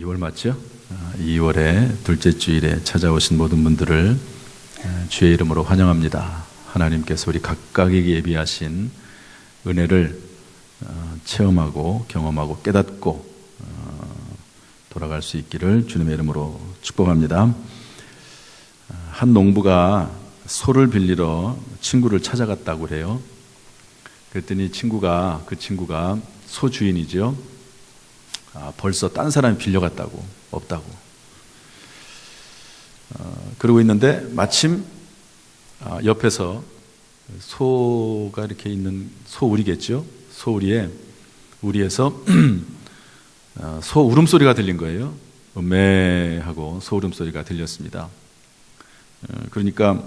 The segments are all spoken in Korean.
2월 맞죠? 2월의 둘째 주일에 찾아오신 모든 분들을 주의 이름으로 환영합니다. 하나님께서 우리 각각에게 예비하신 은혜를 체험하고 경험하고 깨닫고 돌아갈 수 있기를 주님의 이름으로 축복합니다. 한 농부가 소를 빌리러 친구를 찾아갔다고 그래요. 그랬더니 그 친구가 소 주인이죠. 벌써 딴 사람이 빌려갔다고, 없다고. 그러고 있는데 마침 옆에서 소가 이렇게 있는 소우리겠죠. 우리에서 소 울음소리가 들린 거예요. 매 하고 소 울음소리가 들렸습니다. 그러니까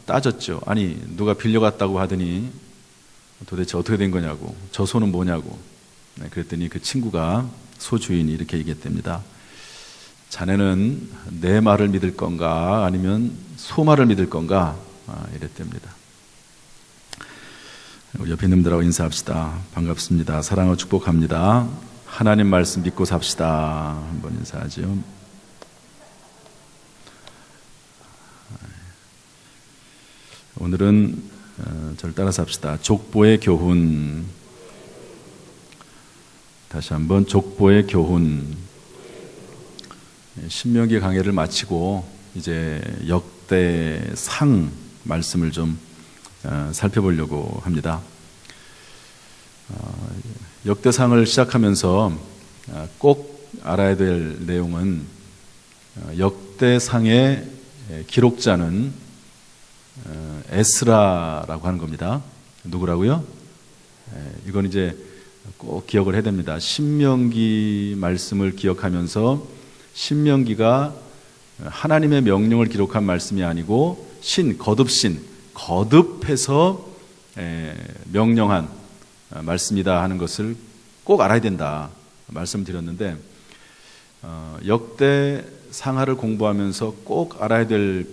따졌죠. 아니, 누가 빌려갔다고 하더니 도대체 어떻게 된 거냐고, 저 소는 뭐냐고. 그랬더니 그 친구가, 소 주인이 이렇게 얘기했답니다. 자네는 내 말을 믿을 건가 아니면 소 말을 믿을 건가, 이랬답니다. 옆에 있는 분들하고 인사합시다. 반갑습니다. 사랑하고 축복합니다. 하나님 말씀 믿고 삽시다. 한번 인사하죠. 오늘은 저를 따라서 합시다. 족보의 교훈. 다시 한번 족보의 교훈. 신명기 강해를 마치고 이제 역대상 말씀을 좀 살펴보려고 합니다. 역대상을 시작하면서 꼭 알아야 될 내용은 역대상의 기록자는 에스라라고 하는 겁니다. 누구라고요? 이건 이제 꼭 기억을 해야 됩니다. 신명기 말씀을 기억하면서 신명기가 하나님의 명령을 기록한 말씀이 아니고 거듭해서 명령한 말씀이다 하는 것을 꼭 알아야 된다 말씀드렸는데, 역대 상하를 공부하면서 꼭 알아야 될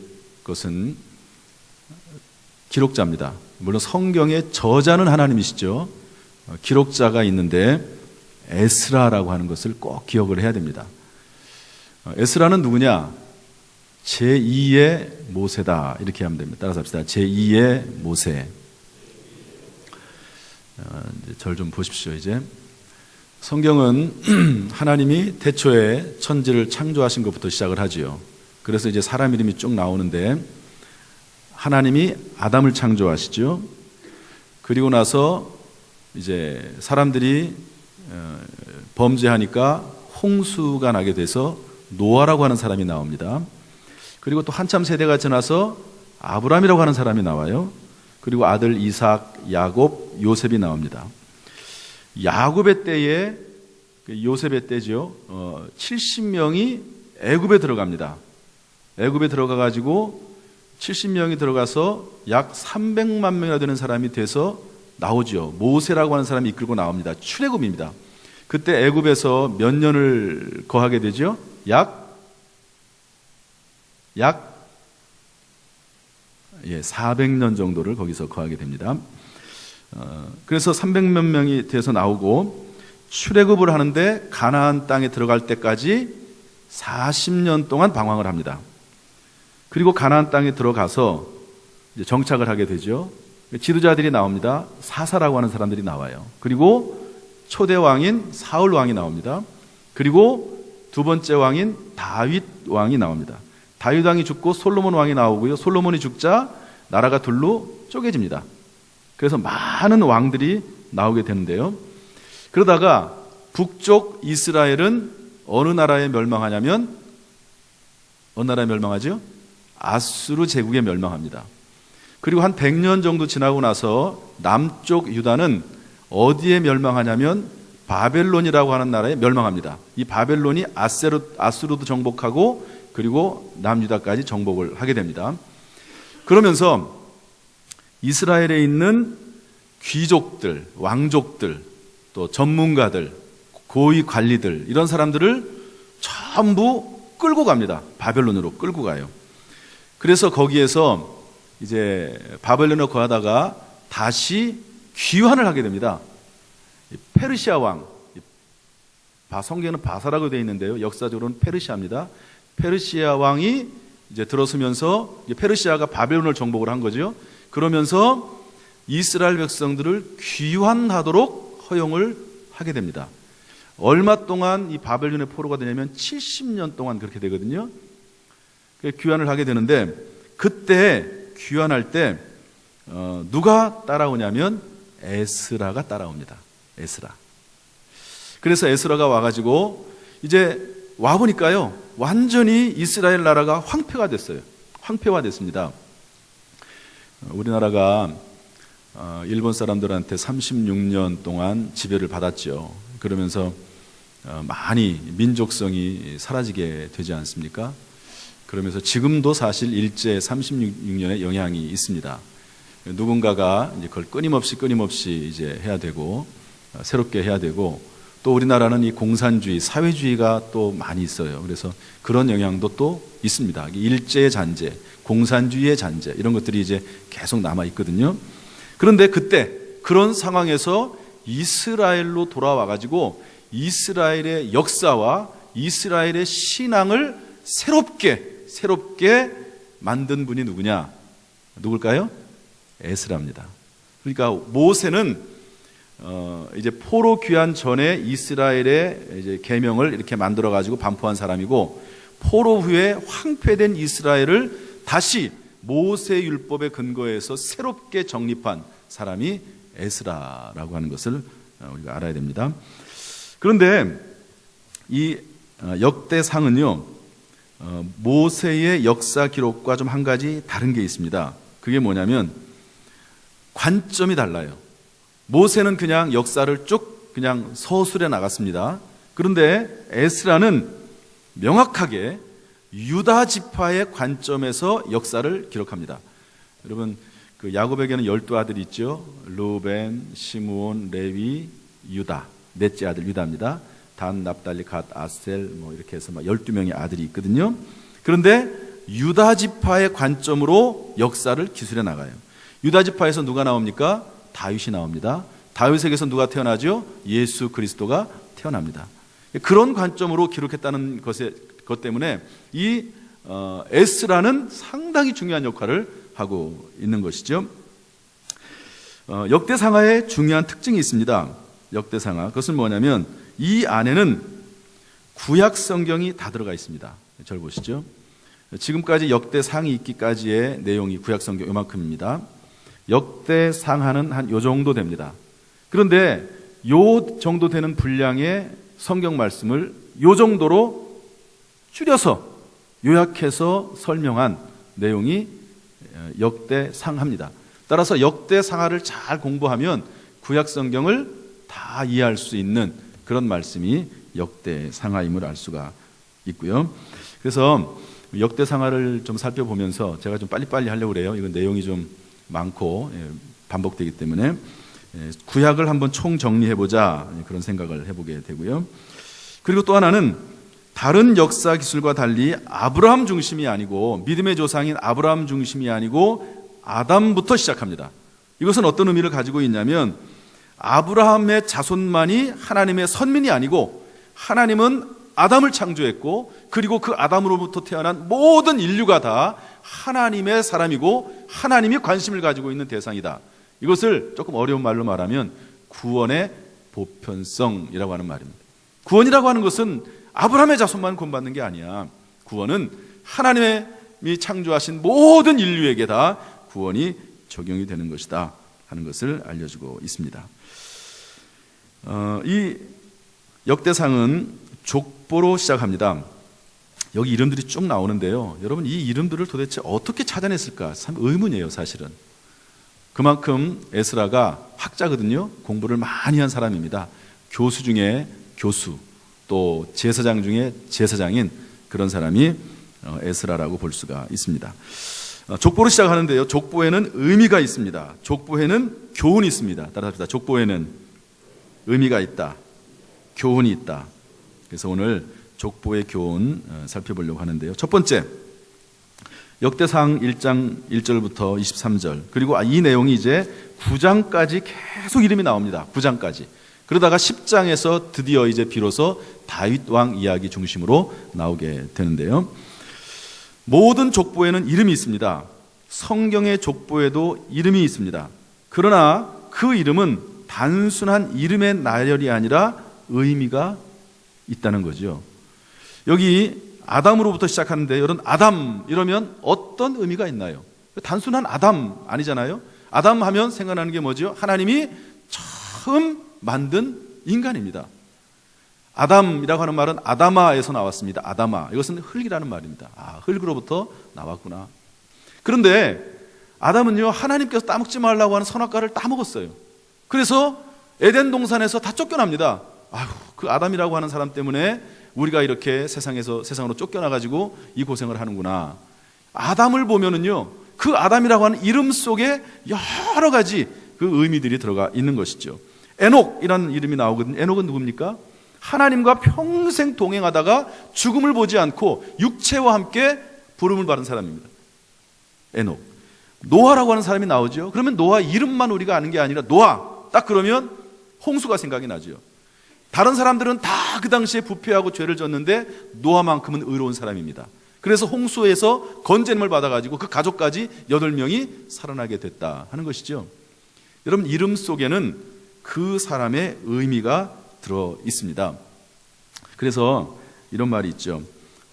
것은 기록자입니다. 물론 성경의 저자는 하나님이시죠. 기록자가 있는데 에스라라고 하는 것을 꼭 기억을 해야 됩니다. 에스라는 누구냐? 제2의 모세다, 이렇게 하면 됩니다. 따라서 합시다. 제2의 모세. 절 좀 보십시오. 이제 성경은 하나님이 태초에 천지를 창조하신 것부터 시작을 하지요. 그래서 이제 사람 이름이 쭉 나오는데, 하나님이 아담을 창조하시죠. 그리고 나서 이제 사람들이 범죄하니까 홍수가 나게 돼서 노아라고 하는 사람이 나옵니다. 그리고 또 한참 세대가 지나서 아브라함이라고 하는 사람이 나와요. 그리고 아들 이삭, 야곱, 요셉이 나옵니다. 야곱의 때에, 요셉의 때죠. 70명이 애굽에 들어갑니다. 애굽에 들어가가지고 70명이 들어가서 약 300만 명이나 되는 사람이 돼서 나오죠. 모세라고 하는 사람이 이끌고 나옵니다. 출애굽입니다. 그때 애굽에서 몇 년을 거하게 되죠? 약 400년 정도를 거기서 거하게 됩니다. 그래서 300몇 명이 돼서 나오고 출애굽을 하는데 가나안 땅에 들어갈 때까지 40년 동안 방황을 합니다. 그리고 가나안 땅에 들어가서 이제 정착을 하게 되죠. 지도자들이 나옵니다. 사사라고 하는 사람들이 나와요. 그리고 초대 왕인 사울 왕이 나옵니다. 그리고 두 번째 왕인 다윗 왕이 나옵니다. 다윗 왕이 죽고 솔로몬 왕이 나오고요. 솔로몬이 죽자 나라가 둘로 쪼개집니다. 그래서 많은 왕들이 나오게 되는데요. 그러다가 북쪽 이스라엘은 어느 나라에 멸망하냐면, 어느 나라에 멸망하죠? 아수르 제국에 멸망합니다. 그리고 한 100년 정도 지나고 나서 남쪽 유다는 어디에 멸망하냐면 바벨론이라고 하는 나라에 멸망합니다. 이 바벨론이 아수르도 정복하고 그리고 남유다까지 정복을 하게 됩니다. 그러면서 이스라엘에 있는 귀족들, 왕족들, 또 전문가들, 고위 관리들, 이런 사람들을 전부 끌고 갑니다. 바벨론으로 끌고 가요. 그래서 거기에서 이제 바벨론에 거하다가 다시 귀환을 하게 됩니다. 페르시아 왕, 성경에는 바사라고 되어 있는데요. 역사적으로는 페르시아입니다. 페르시아 왕이 이제 들어서면서 페르시아가 바벨론을 정복을 한 거죠. 그러면서 이스라엘 백성들을 귀환하도록 허용을 하게 됩니다. 얼마 동안 이 바벨론의 포로가 되냐면 70년 동안 그렇게 되거든요. 귀환을 하게 되는데, 그때 귀환할 때 누가 따라오냐면 에스라가 따라옵니다. 에스라. 그래서 에스라가 와가지고 이제 와보니까요, 완전히 이스라엘 나라가 황폐가 됐어요. 황폐화됐습니다. 우리나라가 일본 사람들한테 36년 동안 지배를 받았죠. 그러면서 많이 민족성이 사라지게 되지 않습니까? 그러면서 지금도 사실 일제 36년의 영향이 있습니다. 누군가가 이제 그걸 끊임없이 이제 해야 되고, 새롭게 해야 되고, 또 우리나라는 이 공산주의, 사회주의가 또 많이 있어요. 그래서 그런 영향도 또 있습니다. 일제의 잔재, 공산주의의 잔재, 이런 것들이 이제 계속 남아 있거든요. 그런데 그때 그런 상황에서 이스라엘로 돌아와가지고 이스라엘의 역사와 이스라엘의 신앙을 새롭게 만든 분이 누구냐? 누굴까요? 에스라입니다. 그러니까 모세는 이제 포로 귀환 전에 이스라엘의 이제 계명을 이렇게 만들어 가지고 반포한 사람이고, 포로 후에 황폐된 이스라엘을 다시 모세 율법에 근거해서 새롭게 정립한 사람이 에스라라고 하는 것을 우리가 알아야 됩니다. 그런데 이 역대상은요, 모세의 역사 기록과 좀 한 가지 다른 게 있습니다. 그게 뭐냐면 관점이 달라요. 모세는 그냥 역사를 쭉 그냥 서술해 나갔습니다. 그런데 에스라는 명확하게 유다 지파의 관점에서 역사를 기록합니다. 여러분, 그 야곱에게는 12아들이 있죠. 르우벤, 시므온, 레위, 유다. 넷째 아들 유다입니다. 단, 납달리, 갓, 아셀 뭐 이렇게 해서 12명의 아들이 있거든요. 그런데 유다 지파의 관점으로 역사를 기술해 나가요. 유다 지파에서 누가 나옵니까? 다윗이 나옵니다. 다윗에게서 누가 태어나죠? 예수 그리스도가 태어납니다. 그런 관점으로 기록했다는 것 때문에 이 에스라는 상당히 중요한 역할을 하고 있는 것이죠. 역대상하의 중요한 특징이 있습니다. 역대상하, 그것은 뭐냐면 이 안에는 구약 성경이 다 들어가 있습니다. 절 보시죠. 지금까지 역대상이 있기까지의 내용이 구약 성경 요만큼입니다. 역대상하는 한 요 정도 됩니다. 그런데 요 정도 되는 분량의 성경 말씀을 요 정도로 줄여서 요약해서 설명한 내용이 역대상하입니다. 따라서 역대상하를 잘 공부하면 구약 성경을 다 이해할 수 있는 그런 말씀이 역대상하임을 알 수가 있고요. 그래서 역대상하를 좀 살펴보면서 제가 좀 빨리빨리 하려고 그래요. 이건 내용이 좀 많고 반복되기 때문에 구약을 한번 총정리해보자, 그런 생각을 해보게 되고요. 그리고 또 하나는 다른 역사 기술과 달리 아브라함 중심이 아니고, 믿음의 조상인 아브라함 중심이 아니고 아담부터 시작합니다. 이것은 어떤 의미를 가지고 있냐면, 아브라함의 자손만이 하나님의 선민이 아니고 하나님은 아담을 창조했고, 그리고 그 아담으로부터 태어난 모든 인류가 다 하나님의 사람이고 하나님이 관심을 가지고 있는 대상이다. 이것을 조금 어려운 말로 말하면 구원의 보편성이라고 하는 말입니다. 구원이라고 하는 것은 아브라함의 자손만 구원받는 게 아니야. 구원은 하나님이 창조하신 모든 인류에게 다 구원이 적용이 되는 것이다 하는 것을 알려주고 있습니다. 이 역대상은 족보로 시작합니다. 여기 이름들이 쭉 나오는데요. 여러분, 이 이름들을 도대체 어떻게 찾아냈을까? 참 의문이에요, 사실은. 그만큼 에스라가 학자거든요. 공부를 많이 한 사람입니다. 교수 중에 교수, 또 제사장 중에 제사장인 그런 사람이 에스라라고 볼 수가 있습니다. 족보로 시작하는데요. 족보에는 의미가 있습니다. 족보에는 교훈이 있습니다. 따라합시다. 족보에는 의미가 있다. 교훈이 있다. 그래서 오늘 족보의 교훈 살펴보려고 하는데요. 첫 번째, 역대상 1장 1절부터 23절, 그리고 이 내용이 이제 9장까지 계속 이름이 나옵니다. 9장까지. 그러다가 10장에서 드디어 이제 비로소 다윗 왕 이야기 중심으로 나오게 되는데요. 모든 족보에는 이름이 있습니다. 성경의 족보에도 이름이 있습니다. 그러나 그 이름은 단순한 이름의 나열이 아니라 의미가 있다는 거죠. 여기 아담으로부터 시작하는데 이런 아담 이러면 어떤 의미가 있나요? 단순한 아담 아니잖아요. 아담 하면 생각나는 게 뭐죠? 하나님이 처음 만든 인간입니다. 아담이라고 하는 말은 아다마에서 나왔습니다. 아다마. 이것은 흙이라는 말입니다. 아, 흙으로부터 나왔구나. 그런데 아담은요, 하나님께서 따먹지 말라고 하는 선악과를 따먹었어요. 그래서 에덴 동산에서 다 쫓겨납니다. 아휴, 그 아담이라고 하는 사람 때문에 우리가 이렇게 세상으로 쫓겨나가지고 이 고생을 하는구나. 아담을 보면은요, 그 아담이라고 하는 이름 속에 여러 가지 그 의미들이 들어가 있는 것이죠. 에녹이라는 이름이 나오거든요. 에녹은 누굽니까? 하나님과 평생 동행하다가 죽음을 보지 않고 육체와 함께 부름을 받은 사람입니다. 에녹. 노아라고 하는 사람이 나오죠. 그러면 노아 이름만 우리가 아는 게 아니라 노아 딱 그러면 홍수가 생각이 나죠. 다른 사람들은 다 그 당시에 부패하고 죄를 졌는데 노아만큼은 의로운 사람입니다. 그래서 홍수에서 건재림을 받아가지고 그 가족까지 8명이 살아나게 됐다 하는 것이죠. 여러분, 이름 속에는 그 사람의 의미가 들어 있습니다. 그래서 이런 말이 있죠.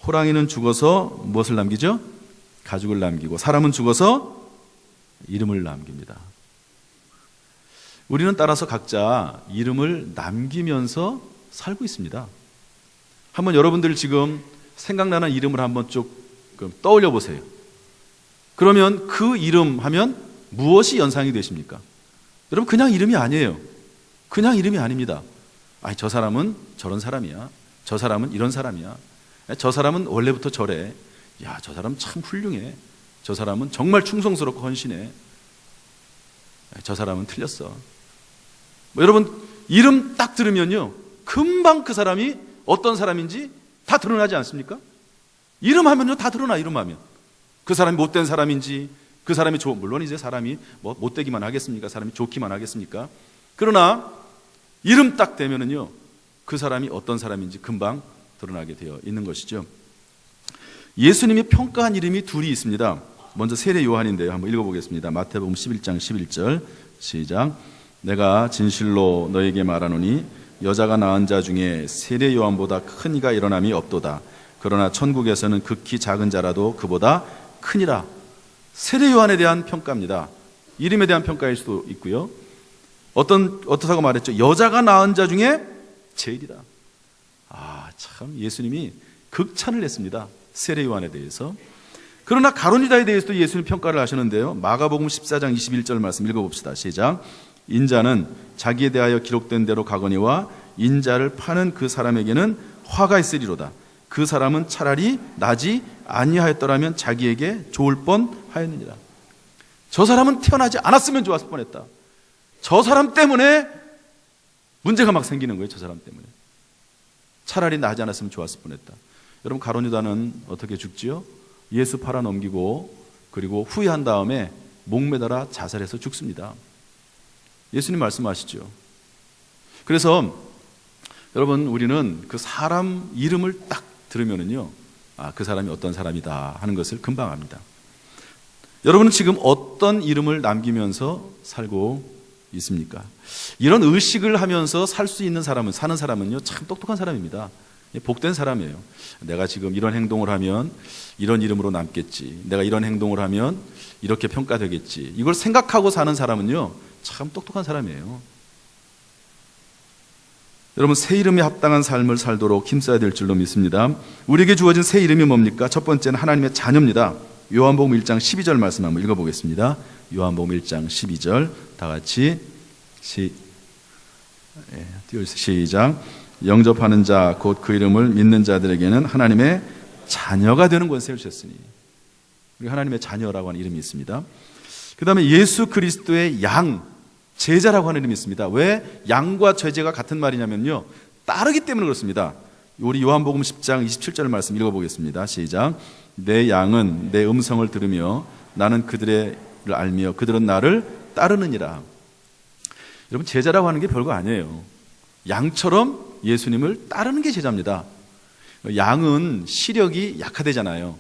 호랑이는 죽어서 무엇을 남기죠? 가죽을 남기고, 사람은 죽어서 이름을 남깁니다. 우리는 따라서 각자 이름을 남기면서 살고 있습니다. 한번 여러분들 지금 생각나는 이름을 한번 쭉 떠올려 보세요. 그러면 그 이름 하면 무엇이 연상이 되십니까? 여러분, 그냥 이름이 아니에요. 그냥 이름이 아닙니다. 아니, 저 사람은 저런 사람이야. 저 사람은 이런 사람이야. 저 사람은 원래부터 저래. 야, 저 사람 참 훌륭해. 저 사람은 정말 충성스럽고 헌신해. 저 사람은 틀렸어. 여러분, 이름 딱 들으면요, 금방 그 사람이 어떤 사람인지 다 드러나지 않습니까? 이름 하면요, 다 드러나. 이름 하면 그 사람이 못된 사람인지, 그 사람이 물론 이제 사람이 뭐 못되기만 하겠습니까? 사람이 좋기만 하겠습니까? 그러나 이름 딱 되면은요, 그 사람이 어떤 사람인지 금방 드러나게 되어 있는 것이죠. 예수님이 평가한 이름이 둘이 있습니다. 먼저 세례 요한인데요, 한번 읽어보겠습니다. 마태복음 11장 11절 시작. 내가 진실로 너에게 말하노니 여자가 낳은 자 중에 세례 요한보다 큰 이가 일어남이 없도다. 그러나 천국에서는 극히 작은 자라도 그보다 크니라. 세례 요한에 대한 평가입니다. 이름에 대한 평가일 수도 있고요. 어떻다고 말했죠? 여자가 낳은 자 중에 제일이다. 아, 참 예수님이 극찬을 했습니다. 세례 요한에 대해서. 그러나 가룟유다에 대해서도 예수님 평가를 하시는데요. 마가복음 14장 21절 말씀 읽어봅시다. 시작. 인자는 자기에 대하여 기록된 대로 가거니와 인자를 파는 그 사람에게는 화가 있으리로다. 그 사람은 차라리 나지 아니하였더라면 자기에게 좋을 뻔하였느니라. 저 사람은 태어나지 않았으면 좋았을 뻔했다. 저 사람 때문에 문제가 막 생기는 거예요. 저 사람 때문에. 차라리 나지 않았으면 좋았을 뻔했다. 여러분, 가룟유다는 어떻게 죽지요? 예수 팔아 넘기고 그리고 후회한 다음에 목매달아 자살해서 죽습니다. 예수님 말씀하시죠. 그래서 여러분, 우리는 그 사람 이름을 딱 들으면은요, 아, 그 사람이 어떤 사람이다 하는 것을 금방 압니다. 여러분은 지금 어떤 이름을 남기면서 살고 있습니까? 이런 의식을 하면서 살 수 있는 사람은, 사는 사람은요, 참 똑똑한 사람입니다. 복된 사람이에요. 내가 지금 이런 행동을 하면 이런 이름으로 남겠지. 내가 이런 행동을 하면 이렇게 평가되겠지. 이걸 생각하고 사는 사람은요, 참 똑똑한 사람이에요. 여러분, 새 이름에 합당한 삶을 살도록 힘써야 될 줄로 믿습니다. 우리에게 주어진 새 이름이 뭡니까? 첫 번째는 하나님의 자녀입니다. 요한복음 1장 12절 말씀 한번 읽어보겠습니다. 요한복음 1장 12절 다 같이 시작. 영접하는 자 곧 그 이름을 믿는 자들에게는 하나님의 자녀가 되는 권세를 주셨으니. 우리 하나님의 자녀라고 하는 이름이 있습니다. 그 다음에 예수 그리스도의 양, 제자라고 하는 이름이 있습니다. 왜 양과 제자가 같은 말이냐면요, 따르기 때문에 그렇습니다. 우리 요한복음 10장 27절 말씀 읽어보겠습니다. 시작. 내 양은 내 음성을 들으며 나는 그들을 알며 그들은 나를 따르느니라. 여러분, 제자라고 하는 게 별거 아니에요. 양처럼 예수님을 따르는 게 제자입니다. 양은 시력이 약화되잖아요.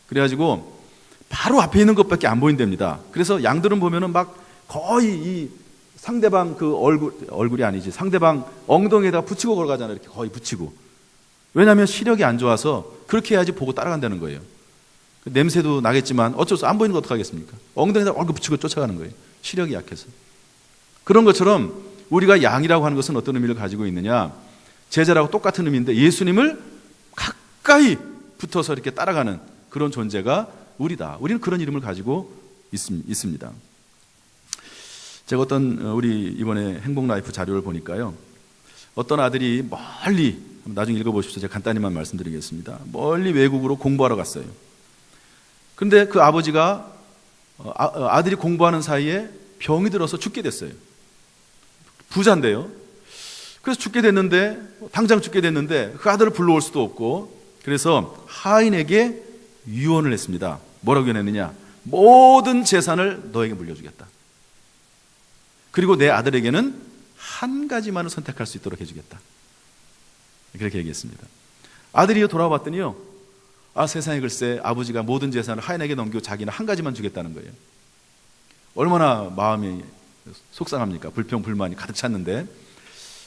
그래가지고 바로 앞에 있는 것밖에 안 보인답니다. 그래서 양들은 보면은 막 거의 이 상대방 그 얼굴이 아니지, 상대방 엉덩이에다 붙이고 걸어가잖아요. 이렇게 거의 붙이고. 왜냐하면 시력이 안 좋아서 그렇게 해야지 보고 따라간다는 거예요. 냄새도 나겠지만 어쩔 수 안 보이는 거 어떡하겠습니까? 엉덩이에다 얼굴 붙이고 쫓아가는 거예요. 시력이 약해서. 그런 것처럼 우리가 양이라고 하는 것은 어떤 의미를 가지고 있느냐? 제자라고 똑같은 의미인데 예수님을 가까이 붙어서 이렇게 따라가는 그런 존재가 우리다. 우리는 그런 이름을 가지고 있습니다. 제가 우리 이번에 행복라이프 자료를 보니까요, 어떤 아들이 멀리, 나중에 읽어보십시오. 제가 간단히만 말씀드리겠습니다. 멀리 외국으로 공부하러 갔어요. 근데 그 아버지가 아들이 공부하는 사이에 병이 들어서 죽게 됐어요. 부자인데요. 그래서 당장 죽게 됐는데 그 아들을 불러올 수도 없고, 그래서 하인에게 유언을 했습니다. 뭐라고 유언했느냐? 모든 재산을 너에게 물려주겠다. 그리고 내 아들에게는 한 가지만을 선택할 수 있도록 해주겠다. 그렇게 얘기했습니다. 아들이 돌아왔더니요, 세상에 글쎄 아버지가 모든 재산을 하인에게 넘기고 자기는 한 가지만 주겠다는 거예요. 얼마나 마음이 속상합니까? 불평, 불만이 가득 찼는데,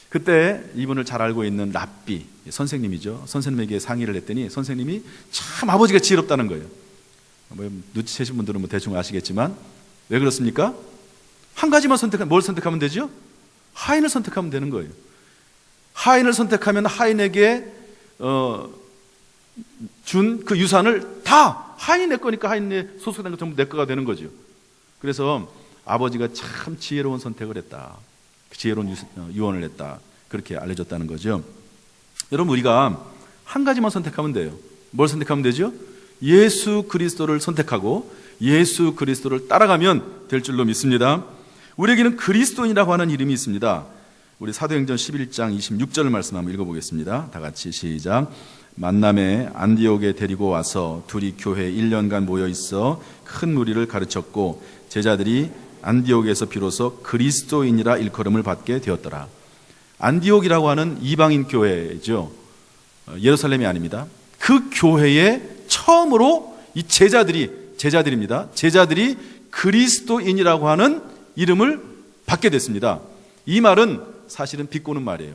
그때 이분을 잘 알고 있는 랍비 선생님이죠. 선생님에게 상의를 했더니 선생님이 참 아버지가 지혜롭다는 거예요. 눈치채신 분들은 대충 아시겠지만, 왜 그렇습니까? 한 가지만 뭘 선택하면 되죠? 하인을 선택하면 되는 거예요. 하인을 선택하면 하인에게 준 그 유산을 다 하인이 내 거니까 하인에 소속된 거 전부 내 거가 되는 거죠. 그래서 아버지가 참 지혜로운 선택을 했다. 지혜로운 유언을 했다. 그렇게 알려졌다는 거죠. 여러분, 우리가 한 가지만 선택하면 돼요. 뭘 선택하면 되죠? 예수 그리스도를 선택하고 예수 그리스도를 따라가면 될 줄로 믿습니다. 우리에게는 그리스도인이라고 하는 이름이 있습니다. 우리 사도행전 11장 26절을 말씀 한번 읽어보겠습니다. 다 같이 시작. 만남에 안디옥에 데리고 와서 둘이 교회에 1년간 모여 있어 큰 무리를 가르쳤고 제자들이 안디옥에서 비로소 그리스도인이라 일컬음을 받게 되었더라. 안디옥이라고 하는 이방인 교회죠. 예루살렘이 아닙니다. 그 교회에 처음으로 이 제자들입니다. 제자들이 그리스도인이라고 하는 이름을 받게 됐습니다. 이 말은 사실은 비꼬는 말이에요.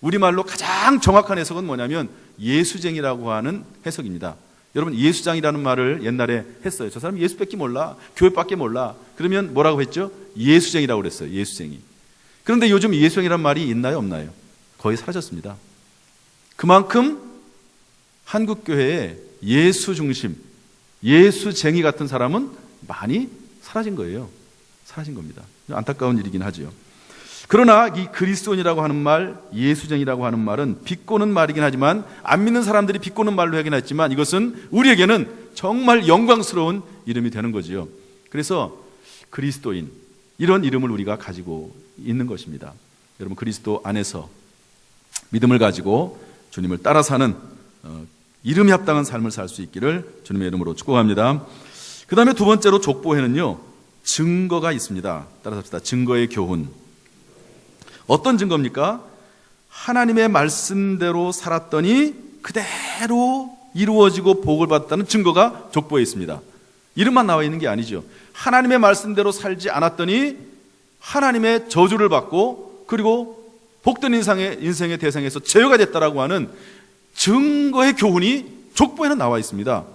우리말로 가장 정확한 해석은 뭐냐면 예수쟁이라고 하는 해석입니다. 여러분, 예수장이라는 말을 옛날에 했어요. 저 사람 예수밖에 몰라, 교회밖에 몰라. 그러면 뭐라고 했죠? 예수쟁이라고 그랬어요. 예수쟁이. 그런데 요즘 예수쟁이라는 말이 있나요, 없나요? 거의 사라졌습니다. 그만큼 한국교회에 예수 중심, 예수쟁이 같은 사람은 많이 사라진 거예요. 사라진 겁니다. 안타까운 일이긴 하죠. 그러나 이 그리스도인이라고 하는 말, 예수쟁이라고 하는 말은 비꼬는 말이긴 하지만, 안 믿는 사람들이 비꼬는 말로 하긴 했지만, 이것은 우리에게는 정말 영광스러운 이름이 되는 거지요. 그래서 그리스도인, 이런 이름을 우리가 가지고 있는 것입니다. 여러분, 그리스도 안에서 믿음을 가지고 주님을 따라 사는 이름이 합당한 삶을 살 수 있기를 주님의 이름으로 축복합니다. 그 다음에 두 번째로 족보에는요, 증거가 있습니다. 따라서 합시다. 증거의 교훈. 어떤 증거입니까? 하나님의 말씀대로 살았더니 그대로 이루어지고 복을 받았다는 증거가 족보에 있습니다. 이름만 나와 있는 게 아니죠. 하나님의 말씀대로 살지 않았더니 하나님의 저주를 받고, 그리고 복된 인생의 대상에서 제외가 됐다라고 하는 증거의 교훈이 족보에는 나와 있습니다.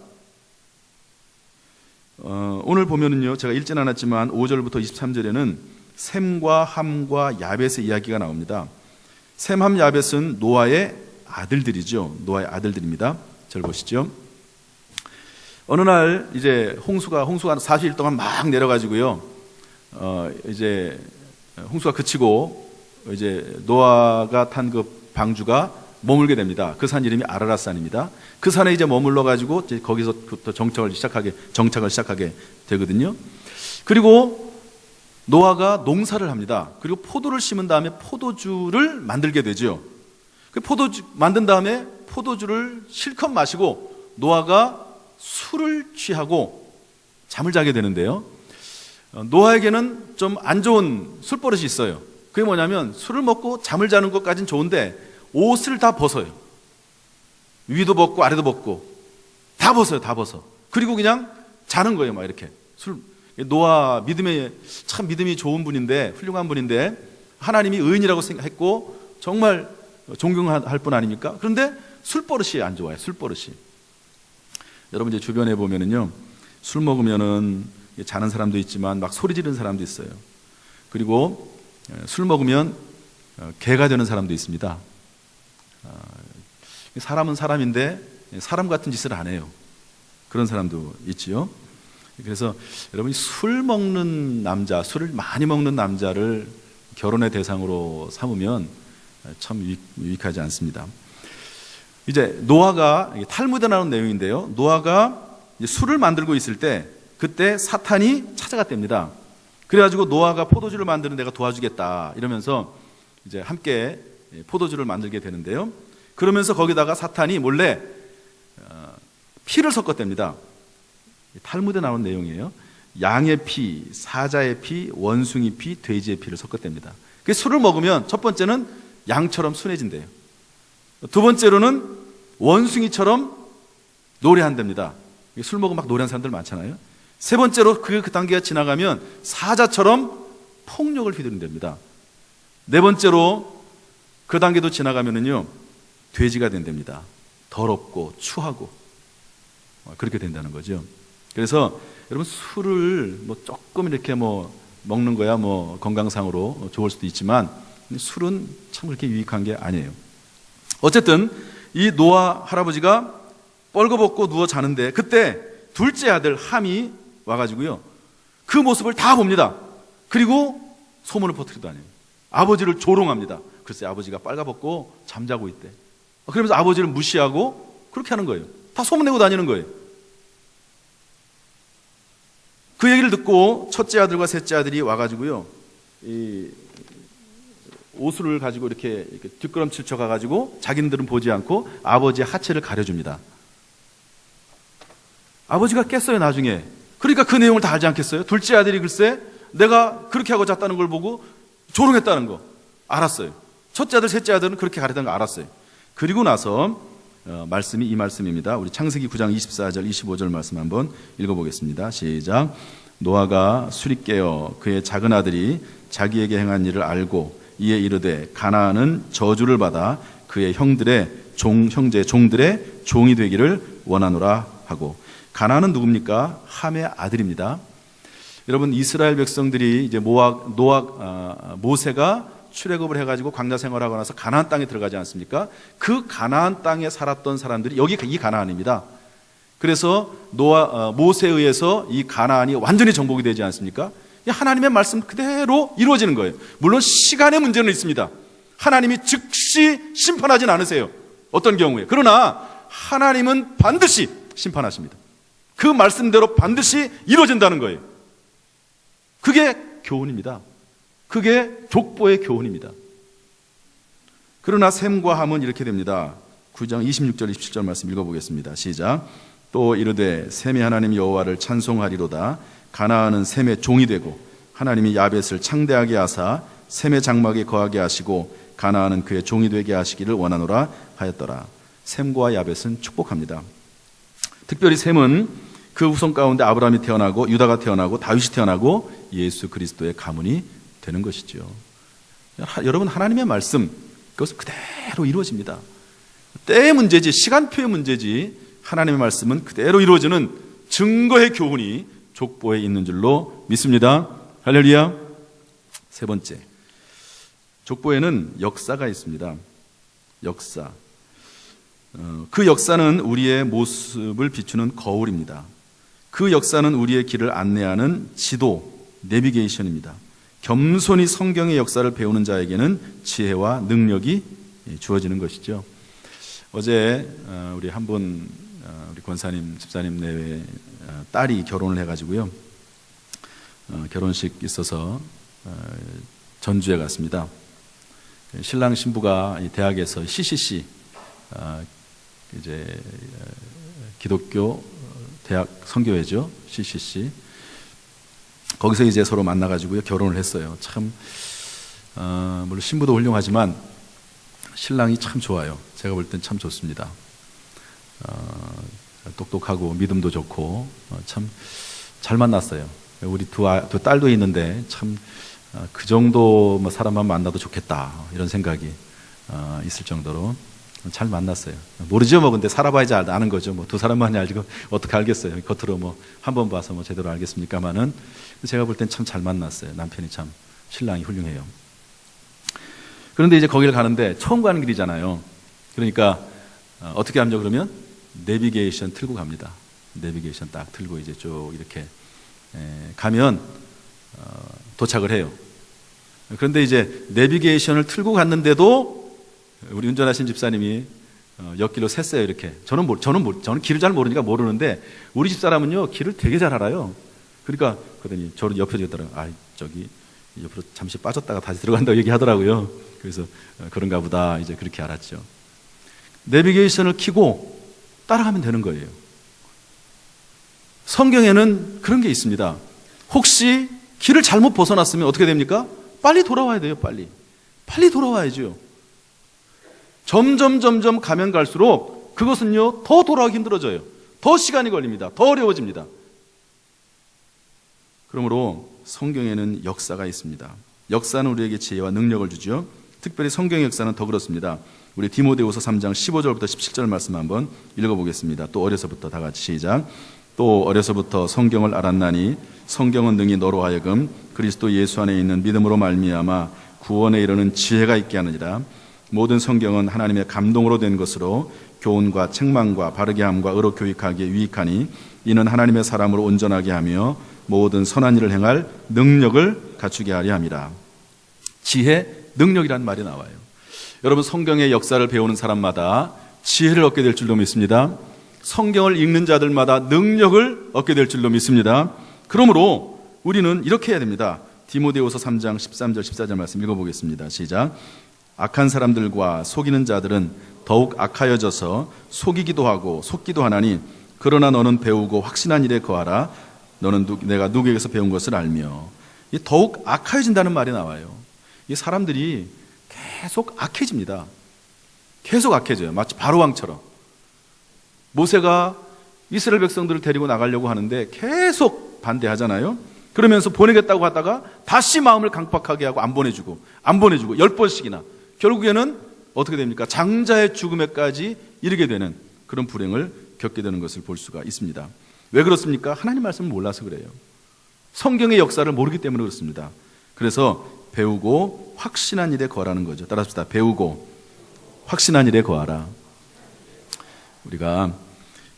오늘 보면은요, 제가 읽진 않았지만 5절부터 23절에는 셈과 함과 야벳의 이야기가 나옵니다. 셈, 함, 야벳은 노아의 아들들이죠. 노아의 아들들입니다. 절 보시죠. 어느 날 이제 홍수가 40일 동안 막 내려가지고요, 이제 홍수가 그치고 이제 노아가 탄 그 방주가 머물게 됩니다. 그 산 이름이 아라랏산입니다. 그 산에 이제 머물러 가지고 이제 거기서부터 정착을 시작하게 되거든요. 그리고 노아가 농사를 합니다. 그리고 포도를 심은 다음에 포도주를 만들게 되죠. 그 포도주 만든 다음에 포도주를 실컷 마시고 노아가 술을 취하고 잠을 자게 되는데요. 노아에게는 좀 안 좋은 술버릇이 있어요. 그게 뭐냐면 술을 먹고 잠을 자는 것까지는 좋은데 옷을 다 벗어요. 위도 벗고 아래도 벗고 다 벗어요. 다 벗어. 그리고 그냥 자는 거예요. 막 이렇게. 노아 참 믿음이 좋은 분인데, 훌륭한 분인데 하나님이 의인이라고 생각했고 정말 존경할 분 아닙니까? 그런데 술버릇이 안 좋아요. 술버릇이. 여러분 이제 주변에 보면은요, 술 먹으면은 자는 사람도 있지만 막 소리 지르는 사람도 있어요. 그리고 술 먹으면 개가 되는 사람도 있습니다. 사람은 사람인데 사람 같은 짓을 안 해요. 그런 사람도 있지요. 그래서 여러분이 술 먹는 남자, 술을 많이 먹는 남자를 결혼의 대상으로 삼으면 참 유익하지 않습니다. 이제 노아가, 탈무드에 나오는 내용인데요, 노아가 술을 만들고 있을 때 그때 사탄이 찾아갔답니다. 그래가지고 노아가 포도주를 만드는 내가 도와주겠다 이러면서 이제 함께 포도주를 만들게 되는데요, 그러면서 거기다가 사탄이 몰래 피를 섞었답니다. 탈무드에 나오는 내용이에요. 양의 피, 사자의 피, 원숭이 피, 돼지의 피를 섞었답니다. 그 술을 먹으면 첫 번째는 양처럼 순해진대요. 두 번째로는 원숭이처럼 노래한답니다. 술 먹으면 막 노래하는 사람들 많잖아요. 세 번째로 그 단계가 지나가면 사자처럼 폭력을 휘두른답니다. 네 번째로 그 단계도 지나가면은요, 돼지가 된답니다. 더럽고 추하고 그렇게 된다는 거죠. 그래서 여러분 술을 조금 이렇게 먹는 거야 건강상으로 좋을 수도 있지만 술은 참 그렇게 유익한 게 아니에요. 어쨌든 이 노아 할아버지가 뻘거벗고 누워 자는데 그때 둘째 아들 함이 와가지고요, 그 모습을 다 봅니다. 그리고 소문을 퍼뜨리고 다녀요. 아버지를 조롱합니다. 글쎄 아버지가 빨가벗고 잠자고 있대. 그러면서 아버지를 무시하고 그렇게 하는 거예요. 다 소문내고 다니는 거예요. 그 얘기를 듣고 첫째 아들과 셋째 아들이 와가지고요, 이 옷을 가지고 이렇게 뒷걸음질 쳐가가지고 자기들은 보지 않고 아버지의 하체를 가려줍니다. 아버지가 깼어요, 나중에. 그러니까 그 내용을 다 알지 않겠어요? 둘째 아들이 글쎄 내가 그렇게 하고 잤다는 걸 보고 조롱했다는 거 알았어요. 첫째 아들, 셋째 아들은 그렇게 가르쳤다는 거 알았어요. 그리고 나서 말씀이 이 말씀입니다. 우리 창세기 9장 24절 25절 말씀 한번 읽어보겠습니다. 시작. 노아가 술이 깨어 그의 작은 아들이 자기에게 행한 일을 알고 이에 이르되 가나안은 저주를 받아 그의 형제 종들의 종이 되기를 원하노라 하고. 가나안은 누굽니까? 함의 아들입니다. 여러분 이스라엘 백성들이 이제 모세가 출애굽을 해가지고 광야 생활하고 나서 가나안 땅에 들어가지 않습니까? 그 가나안 땅에 살았던 사람들이 여기 이 가나안입니다. 그래서 모세에 의해서 이 가나안이 완전히 정복이 되지 않습니까? 하나님의 말씀 그대로 이루어지는 거예요. 물론 시간의 문제는 있습니다. 하나님이 즉시 심판하진 않으세요. 어떤 경우에. 그러나 하나님은 반드시 심판하십니다. 그 말씀대로 반드시 이루어진다는 거예요. 그게 교훈입니다. 그게 족보의 교훈입니다. 그러나 셈과 함은 이렇게 됩니다. 9장 26절 27절 말씀 읽어보겠습니다. 시작. 또 이르되 셈이 하나님 여호와를 찬송하리로다. 가나안은 셈의 종이 되고 하나님이 야벳을 창대하게 하사 셈의 장막에 거하게 하시고 가나안은 그의 종이 되게 하시기를 원하노라 하였더라. 셈과 야벳은 축복합니다. 특별히 셈은 그 후손 가운데 아브라함이 태어나고 유다가 태어나고 다윗이 태어나고 예수 그리스도의 가문이 되는 것이죠. 여러분 하나님의 말씀 그것은 그대로 이루어집니다. 때의 문제지 시간표의 문제지 하나님의 말씀은 그대로 이루어지는 증거의 교훈이 족보에 있는 줄로 믿습니다. 할렐루야. 세 번째, 족보에는 역사가 있습니다. 역사. 그 역사는 우리의 모습을 비추는 거울입니다. 그 역사는 우리의 길을 안내하는 지도, 내비게이션입니다. 겸손히 성경의 역사를 배우는 자에게는 지혜와 능력이 주어지는 것이죠. 어제 우리 한 분 우리 권사님, 집사님 내외 딸이 결혼을 해가지고요, 결혼식 있어서 전주에 갔습니다. 신랑 신부가 대학에서 CCC 이제 기독교 대학 선교회죠, CCC. 거기서 이제 서로 만나가지고요 결혼을 했어요. 참 물론 신부도 훌륭하지만 신랑이 참 좋아요. 제가 볼 땐 참 좋습니다. 똑똑하고 믿음도 좋고 참 잘 만났어요. 우리 두 딸도 있는데 참 그 정도 사람만 만나도 좋겠다 이런 생각이 있을 정도로 잘 만났어요. 모르죠, 뭐. 근데 살아봐야지 아는 거죠. 뭐 두 사람만이 알고 어떻게 알겠어요. 겉으로 뭐 한 번 봐서 뭐 제대로 알겠습니까만은 제가 볼 땐 참 잘 만났어요. 남편이 참 신랑이 훌륭해요. 그런데 이제 거기를 가는데 처음 가는 길이잖아요. 그러니까 어떻게 하죠? 그러면 내비게이션 틀고 갑니다. 내비게이션 딱 틀고 이제 쭉 이렇게 가면 도착을 해요. 그런데 이제 내비게이션을 틀고 갔는데도 우리 운전하신 집사님이 옆길로 샜어요. 이렇게 저는 길을 잘 모르니까 모르는데 우리 집사람은요 길을 되게 잘 알아요. 그러니까 그러더니 저를 옆에 지더라고요. 아, 저기 옆으로 잠시 빠졌다가 다시 들어간다고 얘기하더라고요. 그래서 그런가 보다 이제 그렇게 알았죠. 내비게이션을 켜고 따라가면 되는 거예요. 성경에는 그런 게 있습니다. 혹시 길을 잘못 벗어났으면 어떻게 됩니까? 빨리 돌아와야 돼요. 빨리 돌아와야죠. 점점 가면 갈수록 그것은요 더 돌아가기 힘들어져요. 더 시간이 걸립니다. 더 어려워집니다. 그러므로 성경에는 역사가 있습니다. 역사는 우리에게 지혜와 능력을 주죠. 특별히 성경의 역사는 더 그렇습니다. 우리 디모데후서 3장 15절부터 17절 말씀 한번 읽어보겠습니다. 또 어려서부터 다 같이 시작. 또 어려서부터 성경을 알았나니 성경은 능히 너로 하여금 그리스도 예수 안에 있는 믿음으로 말미암아 구원에 이르는 지혜가 있게 하느니라. 모든 성경은 하나님의 감동으로 된 것으로 교훈과 책망과 바르게 함과 의로 교육하기에 유익하니 이는 하나님의 사람으로 온전하게 하며 모든 선한 일을 행할 능력을 갖추게 하려 함이라. 지혜, 능력이란 말이 나와요. 여러분, 성경의 역사를 배우는 사람마다 지혜를 얻게 될 줄로 믿습니다. 성경을 읽는 자들마다 능력을 얻게 될 줄로 믿습니다. 그러므로 우리는 이렇게 해야 됩니다. 디모데후서 3장 13절 14절 말씀 읽어보겠습니다. 시작. 악한 사람들과 속이는 자들은 더욱 악하여져서 속이기도 하고 속기도 하나니 그러나 너는 배우고 확신한 일에 거하라. 너는 내가 누구에게서 배운 것을 알며. 더욱 악하여진다는 말이 나와요. 이 사람들이 계속 악해집니다. 계속 악해져요. 마치 바로왕처럼. 모세가 이스라엘 백성들을 데리고 나가려고 하는데 계속 반대하잖아요. 그러면서 보내겠다고 하다가 다시 마음을 강팍하게 하고 안 보내주고 10번씩이나 결국에는 어떻게 됩니까? 장자의 죽음에까지 이르게 되는 그런 불행을 겪게 되는 것을 볼 수가 있습니다. 왜 그렇습니까? 하나님 말씀을 몰라서 그래요. 성경의 역사를 모르기 때문에 그렇습니다. 그래서 배우고 확신한 일에 거하라는 거죠. 따라합시다. 배우고 확신한 일에 거하라. 우리가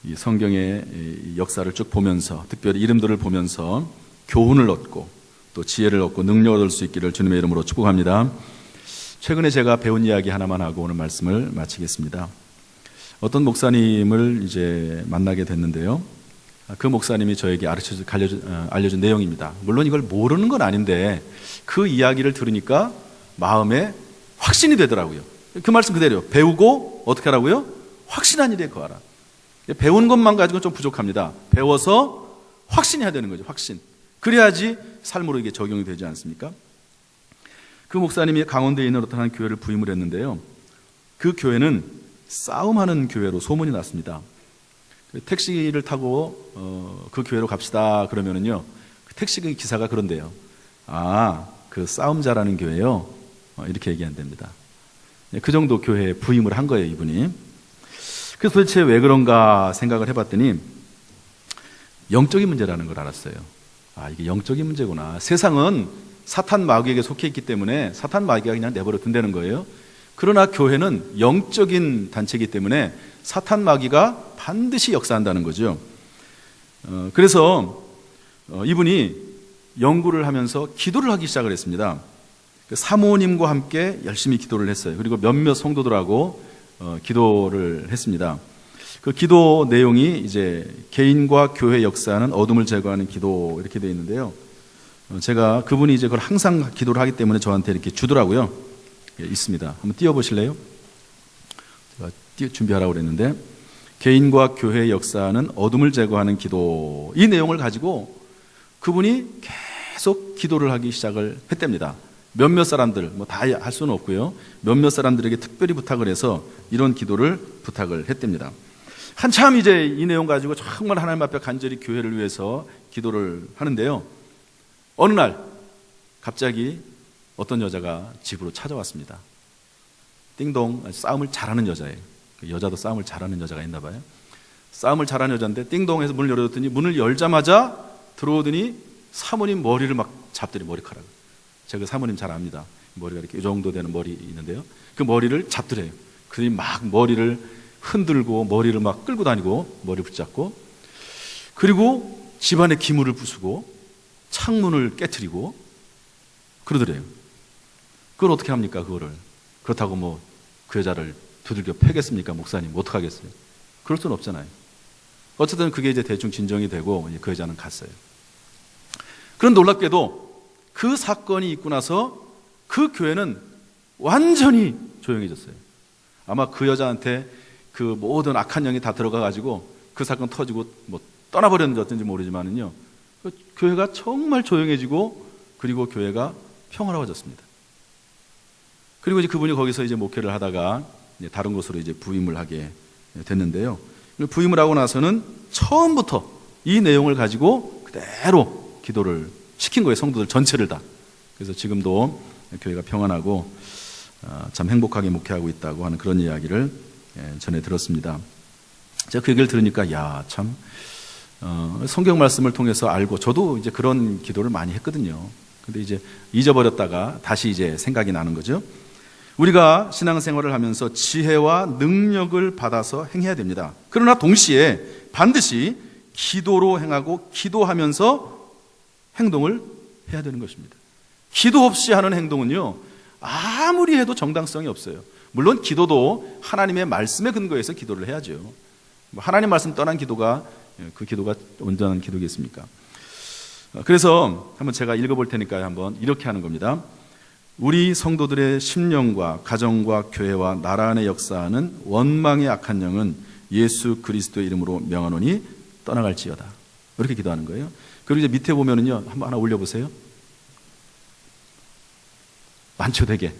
이 성경의 역사를 쭉 보면서 특별히 이름들을 보면서 교훈을 얻고 또 지혜를 얻고 능력을 얻을 수 있기를 주님의 이름으로 축복합니다. 최근에 제가 배운 이야기 하나만 하고 오늘 말씀을 마치겠습니다. 어떤 목사님을 이제 만나게 됐는데요. 그 목사님이 저에게 알려준 내용입니다. 물론 이걸 모르는 건 아닌데 그 이야기를 들으니까 마음에 확신이 되더라고요. 그 말씀 그대로 배우고 어떻게 하라고요? 확신한 일에 거하라. 배운 것만 가지고는 좀 부족합니다. 배워서 확신해야 되는 거죠. 확신. 그래야지 삶으로 이게 적용이 되지 않습니까? 그 목사님이 강원도에 있는 어떤 한 교회를 부임을 했는데요. 그 교회는 싸움하는 교회로 소문이 났습니다. 택시를 타고 그 교회로 갑시다 그러면은요, 그 택시 기사가 그런데요. 아, 그 싸움 잘하는 교회요. 이렇게 얘기한답니다. 그 정도 교회에 부임을 한 거예요, 이분이. 그래서 도대체 왜 그런가 생각을 해봤더니 영적인 문제라는 걸 알았어요. 아, 이게 영적인 문제구나. 세상은 사탄 마귀에게 속해 있기 때문에 사탄 마귀가 그냥 내버려 둔다는 거예요. 그러나 교회는 영적인 단체이기 때문에 사탄 마귀가 반드시 역사한다는 거죠. 그래서 이분이 연구를 하면서 기도를 하기 시작을 했습니다. 사모님과 함께 열심히 기도를 했어요. 그리고 몇몇 성도들하고 기도를 했습니다. 그 기도 내용이 이제 개인과 교회 역사하는 어둠을 제거하는 기도 이렇게 되어 있는데요. 제가 그분이 이제 그걸 항상 기도를 하기 때문에 저한테 이렇게 주더라고요. 예, 있습니다. 한번 띄워보실래요? 제가 준비하라고 그랬는데 개인과 교회의 역사는 어둠을 제거하는 기도, 이 내용을 가지고 그분이 계속 기도를 하기 시작을 했답니다. 몇몇 사람들, 뭐 다 할 수는 없고요. 몇몇 사람들에게 특별히 부탁을 해서 이런 기도를 부탁을 했답니다. 한참 이제 이 내용 가지고 정말 하나님 앞에 간절히 교회를 위해서 기도를 하는데요. 어느 날 갑자기 어떤 여자가 집으로 찾아왔습니다. 띵동, 싸움을 잘하는 여자예요. 여자도 싸움을 잘하는 여자가 있나 봐요. 싸움을 잘하는 여자인데 띵동해서 문을 열어줬더니 문을 열자마자 들어오더니 사모님 머리를 막 잡더니 머리카락. 제가 그 사모님 잘 압니다. 머리가 이렇게 이 정도 되는 머리 있는데요. 그 머리를 잡더래요. 그들이 막 머리를 흔들고 머리를 막 끌고 다니고 머리 붙잡고 그리고 집안에 기물을 부수고 창문을 깨트리고 그러더래요. 그걸 어떻게 합니까? 그거를. 그렇다고 뭐 그 여자를 두들겨 패겠습니까? 목사님 어떡하겠어요? 그럴 수는 없잖아요. 어쨌든 그게 이제 대충 진정이 되고 그 여자는 갔어요. 그런 놀랍게도 그 사건이 있고 나서 그 교회는 완전히 조용해졌어요. 아마 그 여자한테 그 모든 악한 영이 다 들어가가지고 그 사건 터지고 뭐 떠나버렸는지 어쩐지 모르지만은요. 그 교회가 정말 조용해지고 그리고 교회가 평화로워졌습니다. 그리고 이제 그분이 거기서 이제 목회를 하다가 이제 다른 곳으로 이제 부임을 하게 됐는데요. 부임을 하고 나서는 처음부터 이 내용을 가지고 그대로 기도를 시킨 거예요. 성도들 전체를 다. 그래서 지금도 교회가 평안하고 참 행복하게 목회하고 있다고 하는 그런 이야기를 전해 들었습니다. 제가 그 얘기를 들으니까 야, 참 성경 말씀을 통해서 알고 저도 이제 그런 기도를 많이 했거든요. 근데 이제 잊어버렸다가 다시 이제 생각이 나는 거죠. 우리가 신앙생활을 하면서 지혜와 능력을 받아서 행해야 됩니다. 그러나 동시에 반드시 기도로 행하고 기도하면서 행동을 해야 되는 것입니다. 기도 없이 하는 행동은요, 아무리 해도 정당성이 없어요. 물론 기도도 하나님의 말씀에 근거해서 기도를 해야죠. 하나님 말씀 떠난 기도가 그 기도가 온전한 기도겠습니까? 그래서 한번 제가 읽어볼 테니까 한번 이렇게 하는 겁니다. 우리 성도들의 심령과 가정과 교회와 나라 안에 역사하는 원망의 악한 영은 예수 그리스도의 이름으로 명하노니 떠나갈지어다. 이렇게 기도하는 거예요. 그리고 이제 밑에 보면은요, 한번 하나 올려보세요. 많죠, 되게.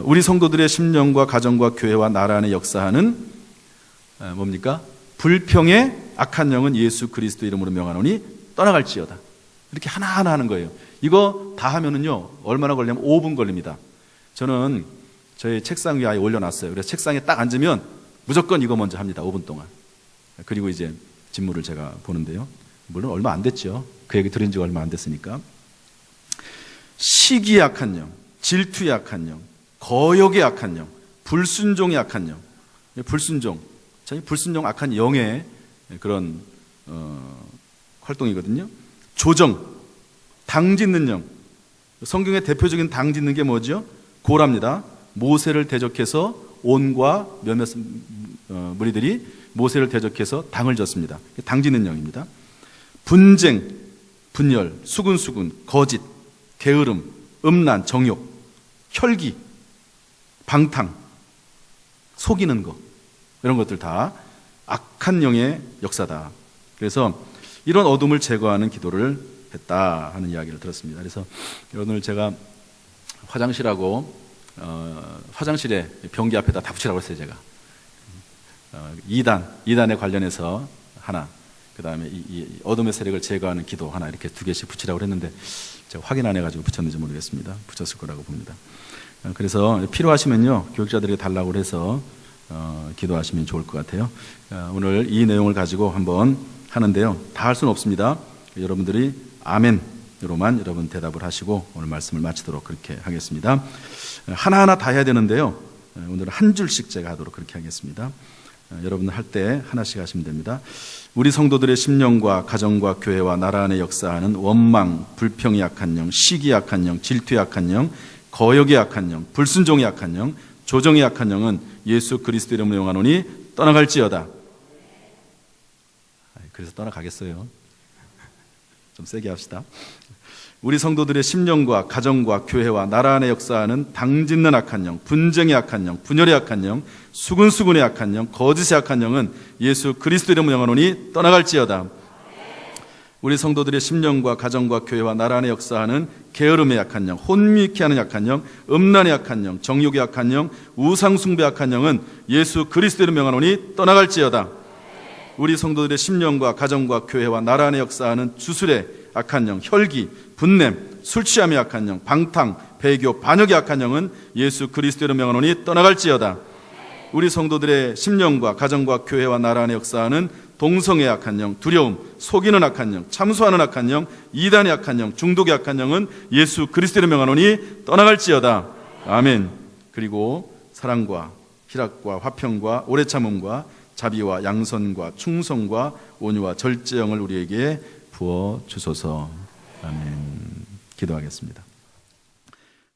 우리 성도들의 심령과 가정과 교회와 나라 안에 역사하는 뭡니까? 불평의 악한 영은 예수 그리스도 이름으로 명하노니 떠나갈지어다. 이렇게 하나하나 하는 거예요. 이거 다 하면은요, 얼마나 걸리냐면 5분 걸립니다. 저는 저희 책상 위에 아예 올려놨어요. 그래서 책상에 딱 앉으면 무조건 이거 먼저 합니다. 5분 동안. 그리고 이제 진물을 제가 보는데요. 물론 얼마 안 됐죠. 그 얘기 들은 지가 얼마 안 됐으니까. 시기의 악한 영, 질투의 악한 영, 거역의 악한 영, 불순종의 악한 영. 불순종. 불순종 악한 영의 그런 활동이거든요. 조정, 당 짓는 영. 성경의 대표적인 당 짓는 게 뭐죠? 고랍니다. 모세를 대적해서 온과 몇몇 무리들이 모세를 대적해서 당을 졌습니다. 당 짓는 영입니다. 분쟁, 분열, 수군수군, 거짓, 게으름, 음란, 정욕, 혈기, 방탕, 속이는 것, 이런 것들 다 악한 영의 역사다. 그래서 이런 어둠을 제거하는 기도를 했다 하는 이야기를 들었습니다. 그래서 오늘 제가 화장실에 변기 앞에다 다 붙이라고 했어요. 제가 2단에 관련해서 하나, 그 다음에 이 어둠의 세력을 제거하는 기도 하나, 이렇게 2개씩 붙이라고 했는데 제가 확인 안 해가지고 붙였는지 모르겠습니다. 붙였을 거라고 봅니다. 그래서 필요하시면요, 교육자들에게 달라고 해서 기도하시면 좋을 것 같아요. 오늘 이 내용을 가지고 한번 하는데요, 다 할 수는 없습니다. 여러분들이 아멘으로만 여러분 대답을 하시고 오늘 말씀을 마치도록 그렇게 하겠습니다. 하나하나 다 해야 되는데요, 오늘은 한 줄씩 제가 하도록 그렇게 하겠습니다. 여러분 할 때 하나씩 하시면 됩니다. 우리 성도들의 심령과 가정과 교회와 나라 안에 역사하는 원망, 불평이 악한 영, 시기 악한 영, 질투의 악한 영, 거역의 악한 영, 불순종의 악한 영, 조정의 악한 영은 예수 그리스도 이름으로 명하노니 떠나갈지어다. 그래서 떠나가겠어요. 좀 세게 합시다. 우리 성도들의 심령과 가정과 교회와 나라 안에 역사하는 당짓는 악한 영, 분쟁의 악한 영, 분열의 악한 영, 수군수군의 악한 영, 거짓의 악한 영은 예수 그리스도 이름으로 명하노니 떠나갈지어다. 우리 성도들의 심령과 가정과 교회와 나라 안에 역사하는 게으름에 약한 영, 혼미케 하는 약한 영, 음란에 약한 영, 정욕에 약한 영, 우상숭배 약한 영은 예수 그리스도를 명하노니 떠나갈지어다. 우리 성도들의 심령과 가정과 교회와 나라 안에 역사하는 주술에 악한 영, 혈기, 분냄, 술 취함에 약한 영, 방탕, 배교, 반역에 약한 영은 예수 그리스도를 명하노니 떠나갈지어다. 우리 성도들의 심령과 가정과 교회와 나라 안에 역사하는 동성애 악한 영, 두려움, 속이는 악한 영, 참소하는 악한 영, 이단의 악한 영, 중독의 악한 영은 예수 그리스도를 명하노니 떠나갈지어다. 아멘. 그리고 사랑과 희락과 화평과 오래 참음과 자비와 양선과 충성과 온유와 절제형을 우리에게 부어 주소서. 아멘. 기도하겠습니다.